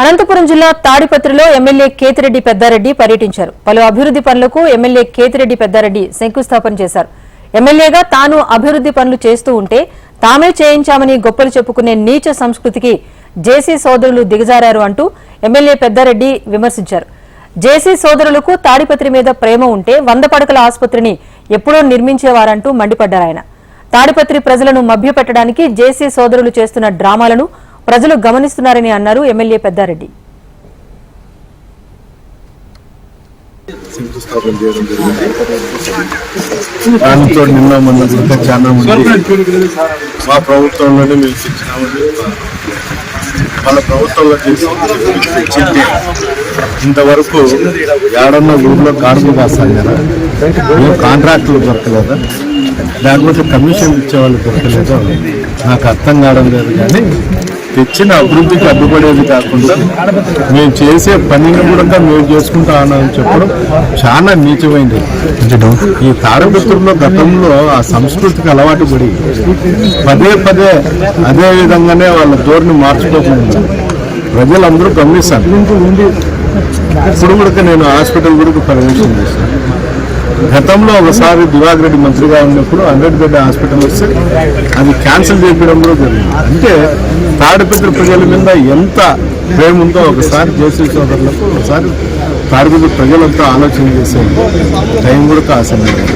అనంతపురం జిల్లా తాడిపత్రిలో ఎమ్మెల్యే కేతిరెడ్డి పెద్దారెడ్డి పర్యటించారు. పలు అభివృద్ధి పనులకు ఎమ్మెల్యే కేతిరెడ్డి పెద్దారెడ్డి శంకుస్థాపన చేశారు. ఎమ్మెల్యేగా తాను అభివృద్ధి పనులు చేస్తూ ఉంటే తామే చేయించామని గొప్పలు చెప్పుకునే నీచ సంస్కృతికి జేసీ సోదరులు దిగజారారు అంటూ ఎమ్మెల్యే పెద్దారెడ్డి విమర్శించారు. జేసీ సోదరులకు తాడిపత్రి మీద ప్రేమ ఉంటే 100 పడకల ఆసుపత్రిని ఎప్పుడో నిర్మించేవారంటూ మండిపడ్డారు ఆయన. తాడిపత్రి ప్రజలను మభ్యపెట్టడానికి జేసీ సోదరులు చేస్తున్న డ్రామాలను ప్రజలు గమనిస్తున్నారని అన్నారు ఎమ్మెల్యే పెద్దారెడ్డి. దానితో నిన్న మొన్న చాలా మంది మా ప్రభుత్వంలోనే మేము శిక్షణామని వాళ్ళ ప్రభుత్వంలో చేసి ఇంతవరకు ఏడన్న ఊళ్ళో కాడుపు కాస్తాను కదా, ఏం కాంట్రాక్టులు దొరకలేదా, లేకపోతే కమిషన్ ఇచ్చేవాళ్ళు దొరకలేదో నాకు అర్థం కావడం లేదు. కానీ తెచ్చిన అభివృద్ధికి అడ్డుపడేది కాకుండా మేము చేసే పనిని కూడా మేము చేసుకుంటా అని చెప్పడం చాలా నీచమైంది. ఈ తాడిపత్రిలో గతంలో ఆ సంస్కృతికి అలవాటు పడి పదే పదే అదే విధంగానే వాళ్ళ ధోరణి మార్చుకోకుండా ప్రజలందరూ గమనిస్తాను. ఇప్పుడు కూడా నేను హాస్పిటల్ కూడా పర్యవేక్షణ చేశాను. గతంలో ఒకసారి దివాకర్ రెడ్డి మంత్రిగా ఉన్నప్పుడు 100 బెడ్ హాస్పిటల్ వస్తే అది క్యాన్సిల్ చేయడం కూడా జరిగింది. అంటే తాడిపత్రి ప్రజల మీద ఎంత ప్రేమ ఉందో ఒకసారి జేసీ సోదరులకు ఒకసారి తాడిపత్రి ప్రజలంతా ఆలోచన చేసే టైం కూడా ఆసక్తి.